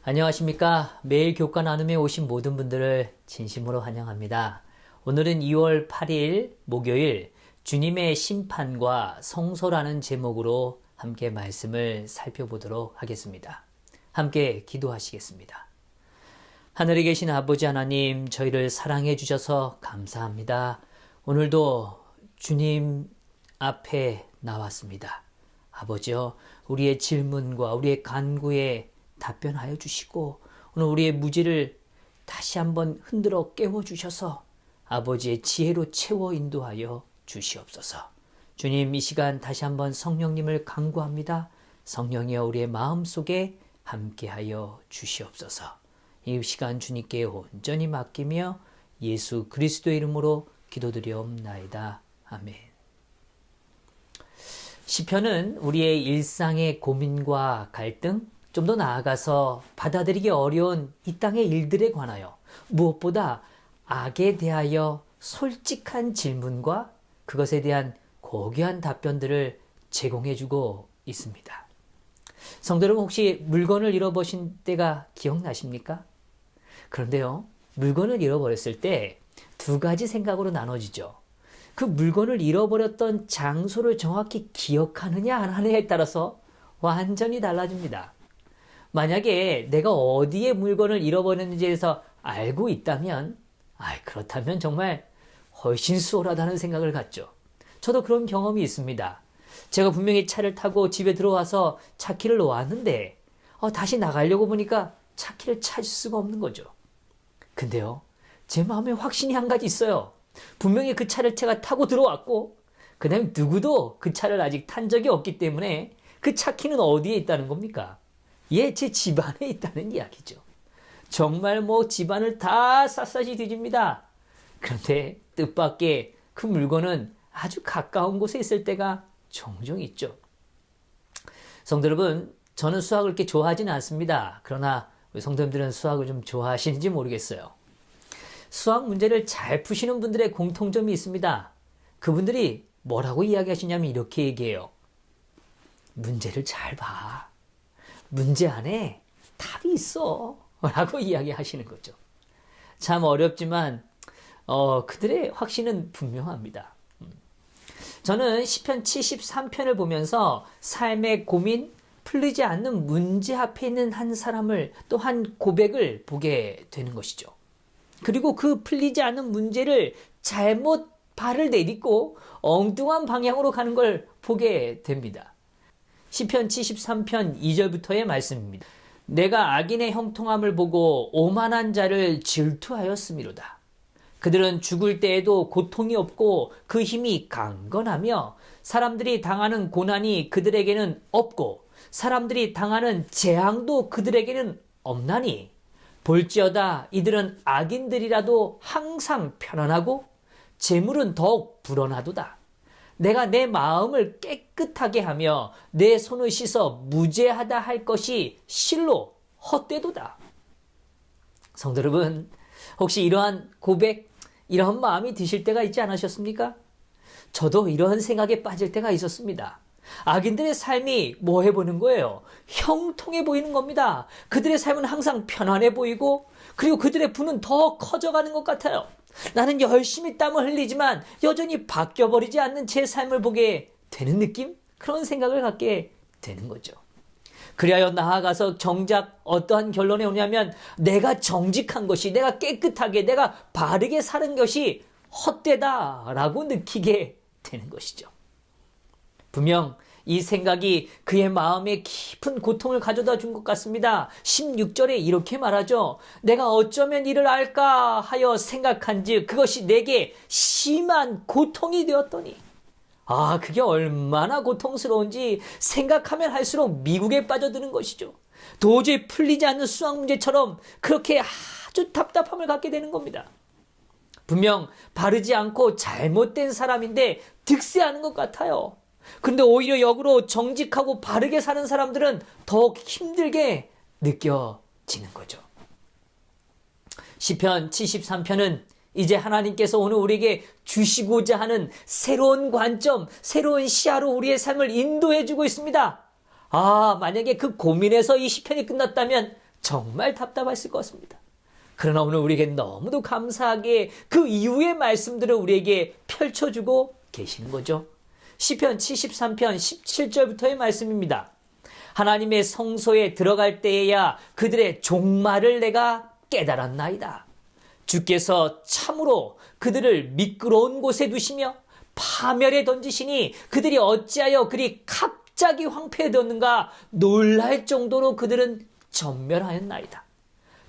안녕하십니까. 매일 교과 나눔에 오신 모든 분들을 진심으로 환영합니다. 오늘은 2월 8일 목요일 주님의 심판과 성소라는 제목으로 함께 말씀을 살펴보도록 하겠습니다. 함께 기도하시겠습니다. 하늘에 계신 아버지 하나님, 저희를 사랑해 주셔서 감사합니다. 오늘도 주님 앞에 나왔습니다. 아버지여, 우리의 질문과 우리의 간구에 답변하여 주시고 오늘 우리의 무지를 다시 한번 흔들어 깨워주셔서 아버지의 지혜로 채워 인도하여 주시옵소서. 주님, 이 시간 다시 한번 성령님을 간구합니다. 성령이여, 우리의 마음속에 함께하여 주시옵소서. 이 시간 주님께 온전히 맡기며 예수 그리스도의 이름으로 기도드리옵나이다. 아멘. 시편은 우리의 일상의 고민과 갈등, 좀 더 나아가서 받아들이기 어려운 이 땅의 일들에 관하여 무엇보다 악에 대하여 솔직한 질문과 그것에 대한 고귀한 답변들을 제공해주고 있습니다. 성도 여러분, 혹시 물건을 잃어버린 때가 기억나십니까? 그런데요, 물건을 잃어버렸을 때 두 가지 생각으로 나눠지죠. 그 물건을 잃어버렸던 장소를 정확히 기억하느냐 안 하느냐에 따라서 완전히 달라집니다. 만약에 내가 어디에 물건을 잃어버렸는지에서 알고 있다면, 그렇다면 정말 훨씬 수월하다는 생각을 갖죠. 저도 그런 경험이 있습니다. 제가 분명히 차를 타고 집에 들어와서 차키를 놓았는데 다시 나가려고 보니까 차키를 찾을 수가 없는 거죠. 근데요, 제 마음에 확신이 한 가지 있어요. 분명히 그 차를 제가 타고 들어왔고 그 다음에 누구도 그 차를 아직 탄 적이 없기 때문에 그 차키는 어디에 있다는 겁니까? 제 집안에 있다는 이야기죠. 정말 집안을 다 샅샅이 뒤집니다. 그런데 뜻밖의 그 물건은 아주 가까운 곳에 있을 때가 종종 있죠. 성도 여러분, 저는 수학을 그렇게 좋아하지는 않습니다. 그러나 우리 성도님들은 수학을 좀 좋아하시는지 모르겠어요. 수학 문제를 잘 푸시는 분들의 공통점이 있습니다. 그분들이 뭐라고 이야기하시냐면 이렇게 얘기해요. 문제를 잘 봐. 문제 안에 답이 있어 라고 이야기하시는 거죠. 참 어렵지만 그들의 확신은 분명합니다. 저는 시편 73편을 보면서 삶의 고민, 풀리지 않는 문제 앞에 있는 한 사람을, 또 한 고백을 보게 되는 것이죠. 그리고 그 풀리지 않는 문제를 잘못 발을 내딛고 엉뚱한 방향으로 가는 걸 보게 됩니다. 시편 73편 2절부터의 말씀입니다. 내가 악인의 형통함을 보고 오만한 자를 질투하였음이로다. 그들은 죽을 때에도 고통이 없고 그 힘이 강건하며 사람들이 당하는 고난이 그들에게는 없고 사람들이 당하는 재앙도 그들에게는 없나니 볼지어다 이들은 악인들이라도 항상 편안하고 재물은 더욱 불어나도다. 내가 내 마음을 깨끗하게 하며 내 손을 씻어 무죄하다 할 것이 실로 헛되도다. 성도 여러분, 혹시 이러한 고백, 이러한 마음이 드실 때가 있지 않으셨습니까? 저도 이러한 생각에 빠질 때가 있었습니다. 악인들의 삶이 뭐 해보는 거예요? 형통해 보이는 겁니다. 그들의 삶은 항상 편안해 보이고 그리고 그들의 부는 더 커져가는 것 같아요. 나는 열심히 땀을 흘리지만 여전히 바뀌어버리지 않는 제 삶을 보게 되는 느낌? 그런 생각을 갖게 되는 거죠. 그리하여 나아가서 정작 어떠한 결론에 오냐면 내가 정직한 것이, 내가 깨끗하게, 내가 바르게 사는 것이 헛되다라고 느끼게 되는 것이죠. 분명 이 생각이 그의 마음에 깊은 고통을 가져다 준 것 같습니다. 16절에 이렇게 말하죠. 내가 어쩌면 이를 알까 하여 생각한즉 그것이 내게 심한 고통이 되었더니. 그게 얼마나 고통스러운지 생각하면 할수록 미국에 빠져드는 것이죠. 도저히 풀리지 않는 수학 문제처럼 그렇게 아주 답답함을 갖게 되는 겁니다. 분명 바르지 않고 잘못된 사람인데 득세하는 것 같아요. 근데 오히려 역으로 정직하고 바르게 사는 사람들은 더욱 힘들게 느껴지는 거죠. 시편 73편은 이제 하나님께서 오늘 우리에게 주시고자 하는 새로운 관점, 새로운 시야로 우리의 삶을 인도해 주고 있습니다. 만약에 그 고민에서 이 시편이 끝났다면 정말 답답했을 것 같습니다. 그러나 오늘 우리에게 너무도 감사하게 그 이후의 말씀들을 우리에게 펼쳐주고 계시는 거죠. 시편 73편 17절부터의 말씀입니다. 하나님의 성소에 들어갈 때에야 그들의 종말을 내가 깨달았나이다. 주께서 참으로 그들을 미끄러운 곳에 두시며 파멸에 던지시니 그들이 어찌하여 그리 갑자기 황폐해졌는가 놀랄 정도로 그들은 전멸하였나이다.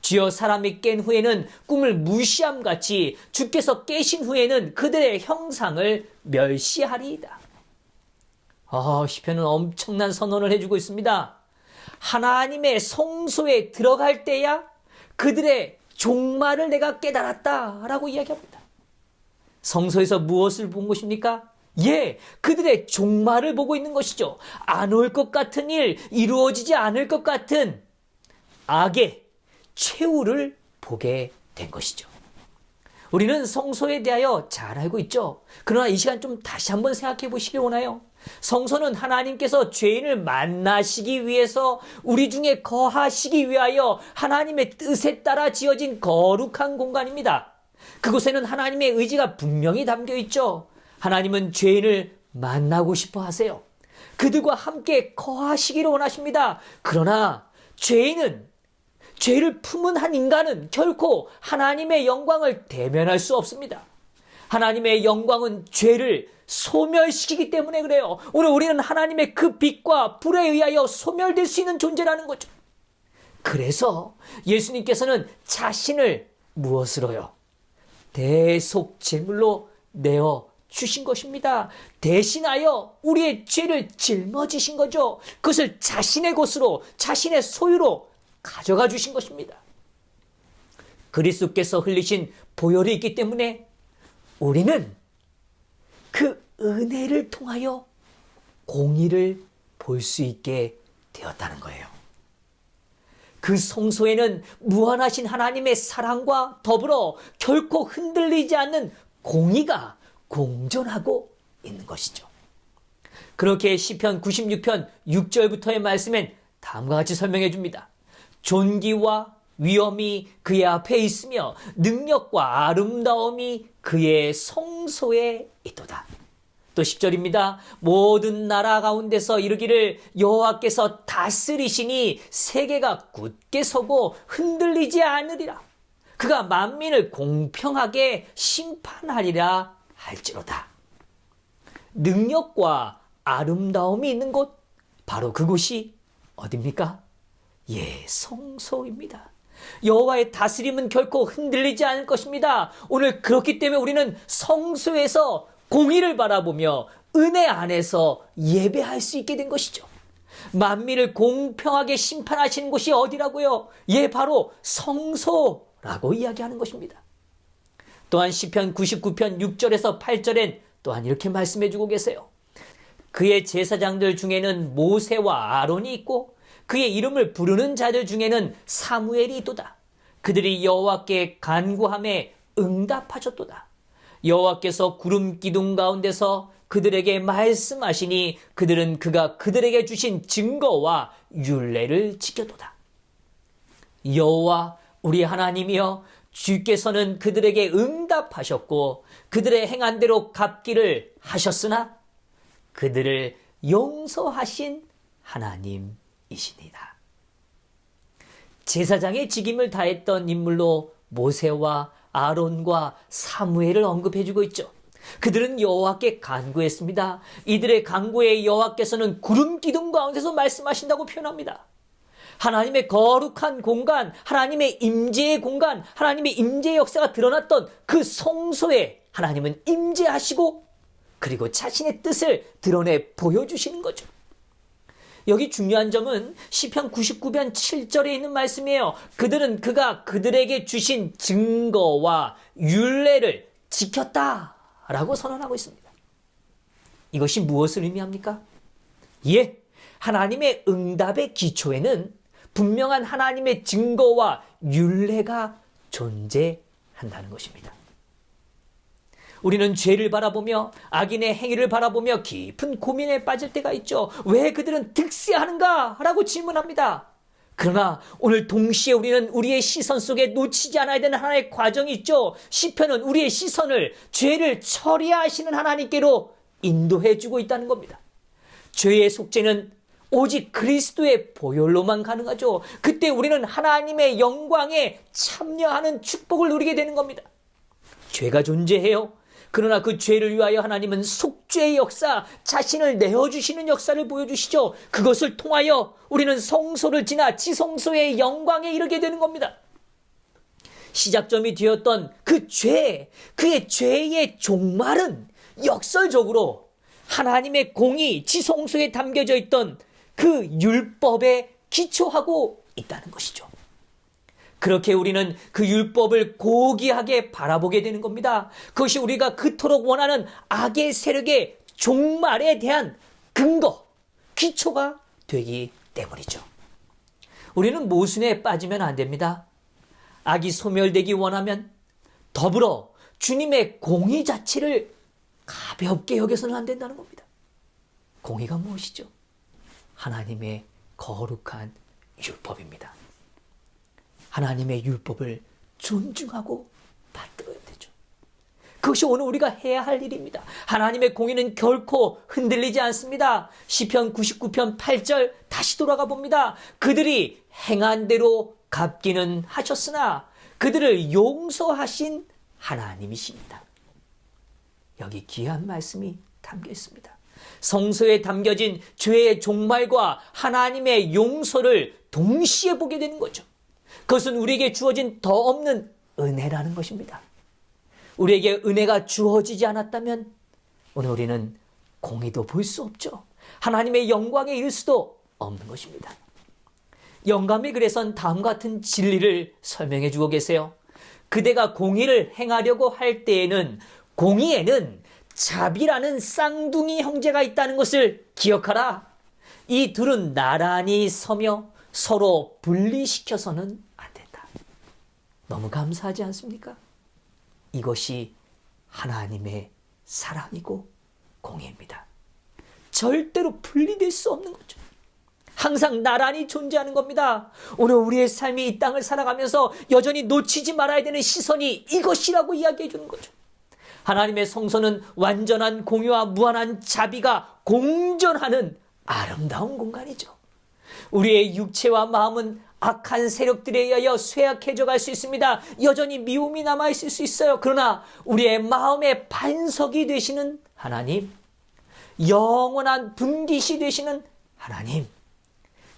주여, 사람이 깬 후에는 꿈을 무시함같이 주께서 깨신 후에는 그들의 형상을 멸시하리이다. 시편은 엄청난 선언을 해주고 있습니다. 하나님의 성소에 들어갈 때야 그들의 종말을 내가 깨달았다라고 이야기합니다. 성소에서 무엇을 본 것입니까? 그들의 종말을 보고 있는 것이죠. 안 올 것 같은 일, 이루어지지 않을 것 같은 악의 최후를 보게 된 것이죠. 우리는 성소에 대하여 잘 알고 있죠. 그러나 이 시간 좀 다시 한번 생각해 보시길 원해요. 성소는 하나님께서 죄인을 만나시기 위해서 우리 중에 거하시기 위하여 하나님의 뜻에 따라 지어진 거룩한 공간입니다. 그곳에는 하나님의 의지가 분명히 담겨 있죠. 하나님은 죄인을 만나고 싶어 하세요. 그들과 함께 거하시기를 원하십니다. 그러나 죄를 품은 한 인간은 결코 하나님의 영광을 대면할 수 없습니다. 하나님의 영광은 죄를 소멸시키기 때문에 그래요. 오늘 우리는 하나님의 그 빛과 불에 의하여 소멸될 수 있는 존재라는 거죠. 그래서 예수님께서는 자신을 무엇으로요? 대속제물로 내어 주신 것입니다. 대신하여 우리의 죄를 짊어지신 거죠. 그것을 자신의 것으로, 자신의 소유로 가져가 주신 것입니다. 그리스도께서 흘리신 보혈이 있기 때문에 우리는 그 은혜를 통하여 공의를 볼 수 있게 되었다는 거예요. 그 성소에는 무한하신 하나님의 사랑과 더불어 결코 흔들리지 않는 공의가 공존하고 있는 것이죠. 그렇게 시편 96편 6절부터의 말씀엔 다음과 같이 설명해 줍니다. 존귀와 위엄이 그의 앞에 있으며 능력과 아름다움이 그의 성소에 있도다. 또 10절입니다. 모든 나라 가운데서 이르기를 여호와께서 다스리시니 세계가 굳게 서고 흔들리지 않으리라. 그가 만민을 공평하게 심판하리라 할지로다. 능력과 아름다움이 있는 곳, 바로 그곳이 어디입니까? 성소입니다. 여호와의 다스림은 결코 흔들리지 않을 것입니다. 오늘 그렇기 때문에 우리는 성소에서 공의를 바라보며 은혜 안에서 예배할 수 있게 된 것이죠. 만민을 공평하게 심판하시는 곳이 어디라고요? 바로 성소라고 이야기하는 것입니다. 또한 시편 99편 6절에서 8절엔 또한 이렇게 말씀해주고 계세요. 그의 제사장들 중에는 모세와 아론이 있고 그의 이름을 부르는 자들 중에는 사무엘이 있도다. 그들이 여호와께 간구함에 응답하셨도다. 여호와께서 구름 기둥 가운데서 그들에게 말씀하시니 그들은 그가 그들에게 주신 증거와 율례를 지켰도다. 여호와 우리 하나님이여, 주께서는 그들에게 응답하셨고 그들의 행한 대로 갚기를 하셨으나 그들을 용서하신 하나님이시니라. 제사장의 직임을 다했던 인물로 모세와 아론과 사무엘을 언급해주고 있죠. 그들은 여호와께 간구했습니다. 이들의 간구에 여호와께서는 구름 기둥 가운데서 말씀하신다고 표현합니다. 하나님의 거룩한 공간, 하나님의 임재의 공간, 하나님의 임재의 역사가 드러났던 그 성소에 하나님은 임재하시고 그리고 자신의 뜻을 드러내 보여주시는 거죠. 여기 중요한 점은 시편 99편 7절에 있는 말씀이에요. 그들은 그가 그들에게 주신 증거와 율례를 지켰다라고 선언하고 있습니다. 이것이 무엇을 의미합니까? 하나님의 응답의 기초에는 분명한 하나님의 증거와 율례가 존재한다는 것입니다. 우리는 죄를 바라보며 악인의 행위를 바라보며 깊은 고민에 빠질 때가 있죠. 왜 그들은 득세하는가? 라고 질문합니다. 그러나 오늘 동시에 우리는 우리의 시선 속에 놓치지 않아야 되는 하나의 과정이 있죠. 시편은 우리의 시선을 죄를 처리하시는 하나님께로 인도해주고 있다는 겁니다. 죄의 속죄는 오직 그리스도의 보혈로만 가능하죠. 그때 우리는 하나님의 영광에 참여하는 축복을 누리게 되는 겁니다. 죄가 존재해요. 그러나 그 죄를 위하여 하나님은 속죄의 역사, 자신을 내어주시는 역사를 보여주시죠. 그것을 통하여 우리는 성소를 지나 지성소의 영광에 이르게 되는 겁니다. 시작점이 되었던 그 죄, 그의 죄의 종말은 역설적으로 하나님의 공이 지성소에 담겨져 있던 그 율법에 기초하고 있다는 것이죠. 그렇게 우리는 그 율법을 고귀하게 바라보게 되는 겁니다. 그것이 우리가 그토록 원하는 악의 세력의 종말에 대한 근거, 기초가 되기 때문이죠. 우리는 모순에 빠지면 안 됩니다. 악이 소멸되기 원하면 더불어 주님의 공의 자체를 가볍게 여겨서는 안 된다는 겁니다. 공의가 무엇이죠? 하나님의 거룩한 율법입니다. 하나님의 율법을 존중하고 받들어야 되죠. 그것이 오늘 우리가 해야 할 일입니다. 하나님의 공의는 결코 흔들리지 않습니다. 시편 99편 8절 다시 돌아가 봅니다. 그들이 행한 대로 갚기는 하셨으나 그들을 용서하신 하나님이십니다. 여기 귀한 말씀이 담겨 있습니다. 성서에 담겨진 죄의 종말과 하나님의 용서를 동시에 보게 되는 거죠. 그것은 우리에게 주어진 더 없는 은혜라는 것입니다. 우리에게 은혜가 주어지지 않았다면 오늘 우리는 공의도 볼 수 없죠. 하나님의 영광에 이를 수도 없는 것입니다. 영감의 글에선 다음과 같은 진리를 설명해 주고 계세요. 그대가 공의를 행하려고 할 때에는 공의에는 자비라는 쌍둥이 형제가 있다는 것을 기억하라. 이 둘은 나란히 서며 서로 분리시켜서는 안 된다. 너무 감사하지 않습니까? 이것이 하나님의 사랑이고 공의입니다. 절대로 분리될 수 없는 거죠. 항상 나란히 존재하는 겁니다. 오늘 우리의 삶이 이 땅을 살아가면서 여전히 놓치지 말아야 되는 시선이 이것이라고 이야기해 주는 거죠. 하나님의 성소는 완전한 공의와 무한한 자비가 공존하는 아름다운 공간이죠. 우리의 육체와 마음은 악한 세력들에 의하여 쇠약해져 갈 수 있습니다. 여전히 미움이 남아있을 수 있어요. 그러나 우리의 마음의 반석이 되시는 하나님, 영원한 분깃이 되시는 하나님,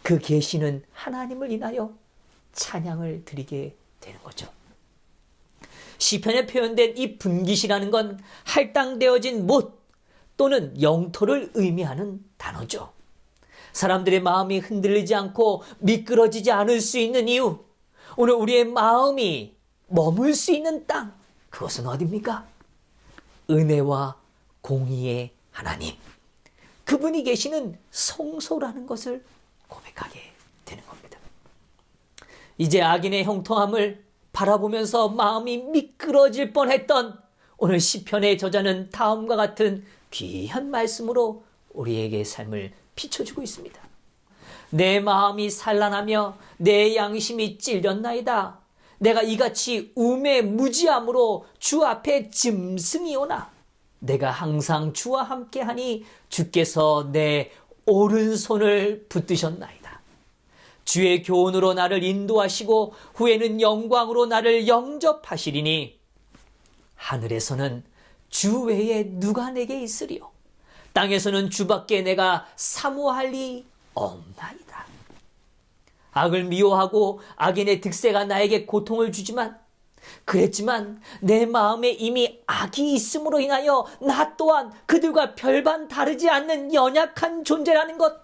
그 계시는 하나님을 인하여 찬양을 드리게 되는 거죠. 시편에 표현된 이 분깃이라는 건 할당되어진 못 또는 영토를 의미하는 단어죠. 사람들의 마음이 흔들리지 않고 미끄러지지 않을 수 있는 이유, 오늘 우리의 마음이 머물 수 있는 땅, 그것은 어디입니까? 은혜와 공의의 하나님, 그분이 계시는 성소라는 것을 고백하게 되는 겁니다. 이제 악인의 형통함을 바라보면서 마음이 미끄러질 뻔했던 오늘 시편의 저자는 다음과 같은 귀한 말씀으로 우리에게 삶을 비춰주고 있습니다. 내 마음이 산란하며 내 양심이 찔렸나이다. 내가 이같이 우매무지함으로 주 앞에 짐승이 오나 내가 항상 주와 함께하니 주께서 내 오른손을 붙드셨나이다. 주의 교훈으로 나를 인도하시고 후에는 영광으로 나를 영접하시리니 하늘에서는 주 외에 누가 내게 있으리요. 땅에서는 주밖에 내가 사모할 리 없나이다. 악을 미워하고 악인의 득세가 나에게 고통을 주지만 그랬지만 내 마음에 이미 악이 있음으로 인하여 나 또한 그들과 별반 다르지 않는 연약한 존재라는 것,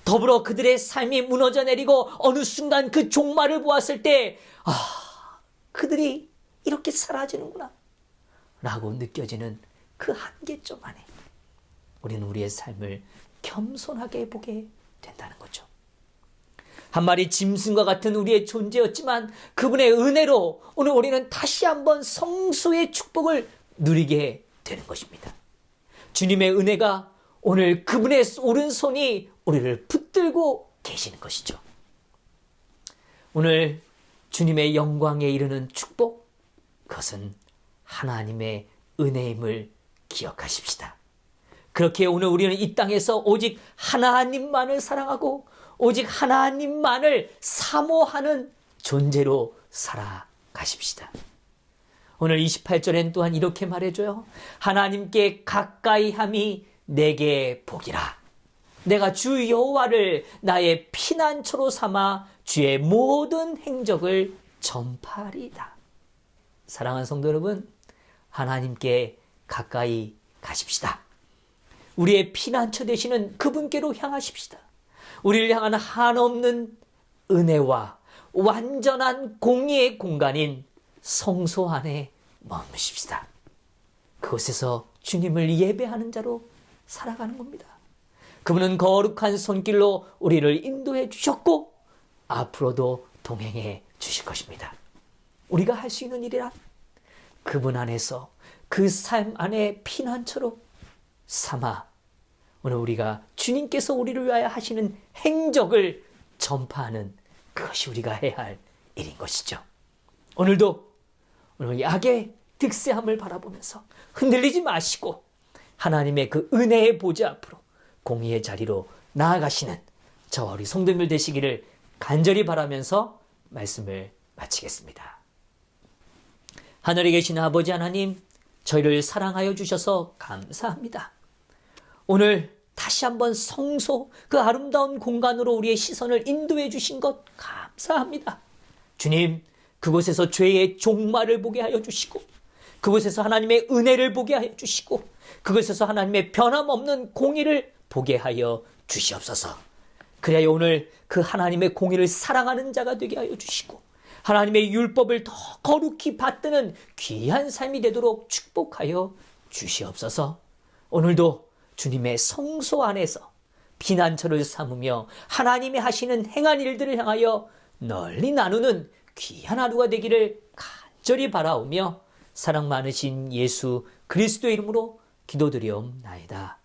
더불어 그들의 삶이 무너져 내리고 어느 순간 그 종말을 보았을 때 그들이 이렇게 사라지는구나 라고 느껴지는 그 한계점 안에 우리는 우리의 삶을 겸손하게 보게 된다는 거죠. 한 마리 짐승과 같은 우리의 존재였지만 그분의 은혜로 오늘 우리는 다시 한번 성소의 축복을 누리게 되는 것입니다. 주님의 은혜가 오늘 그분의 오른손이 우리를 붙들고 계시는 것이죠. 오늘 주님의 영광에 이르는 축복, 그것은 하나님의 은혜임을 기억하십시다. 그렇게 오늘 우리는 이 땅에서 오직 하나님만을 사랑하고 오직 하나님만을 사모하는 존재로 살아가십시다. 오늘 28절엔 또한 이렇게 말해줘요. 하나님께 가까이 함이 내게 복이라. 내가 주 여호와를 나의 피난처로 삼아 주의 모든 행적을 전파하리이다. 사랑하는 성도 여러분, 하나님께 가까이 가십시다. 우리의 피난처 되시는 그분께로 향하십시다. 우리를 향한 한없는 은혜와 완전한 공의의 공간인 성소 안에 머무십시다. 그곳에서 주님을 예배하는 자로 살아가는 겁니다. 그분은 거룩한 손길로 우리를 인도해 주셨고 앞으로도 동행해 주실 것입니다. 우리가 할 수 있는 일이란 그분 안에서 그 삶 안에 피난처로 삼아 오늘 우리가 주님께서 우리를 위하여 하시는 행적을 전파하는 그것이 우리가 해야 할 일인 것이죠. 오늘도 오늘 악의 득세함을 바라보면서 흔들리지 마시고 하나님의 그 은혜의 보좌 앞으로 공의의 자리로 나아가시는 저와 우리 성도님들 되시기를 간절히 바라면서 말씀을 마치겠습니다. 하늘에 계신 아버지 하나님, 저희를 사랑하여 주셔서 감사합니다. 오늘 다시 한번 성소, 그 아름다운 공간으로 우리의 시선을 인도해 주신 것 감사합니다. 주님, 그곳에서 죄의 종말을 보게 하여 주시고 그곳에서 하나님의 은혜를 보게 하여 주시고 그곳에서 하나님의 변함없는 공의를 보게 하여 주시옵소서. 그래야 오늘 그 하나님의 공의를 사랑하는 자가 되게 하여 주시고 하나님의 율법을 더 거룩히 받드는 귀한 삶이 되도록 축복하여 주시옵소서. 오늘도 주님의 성소 안에서 피난처를 삼으며 하나님이 하시는 행한 일들을 향하여 널리 나누는 귀한 하루가 되기를 간절히 바라오며 사랑 많으신 예수 그리스도의 이름으로 기도드리옵나이다.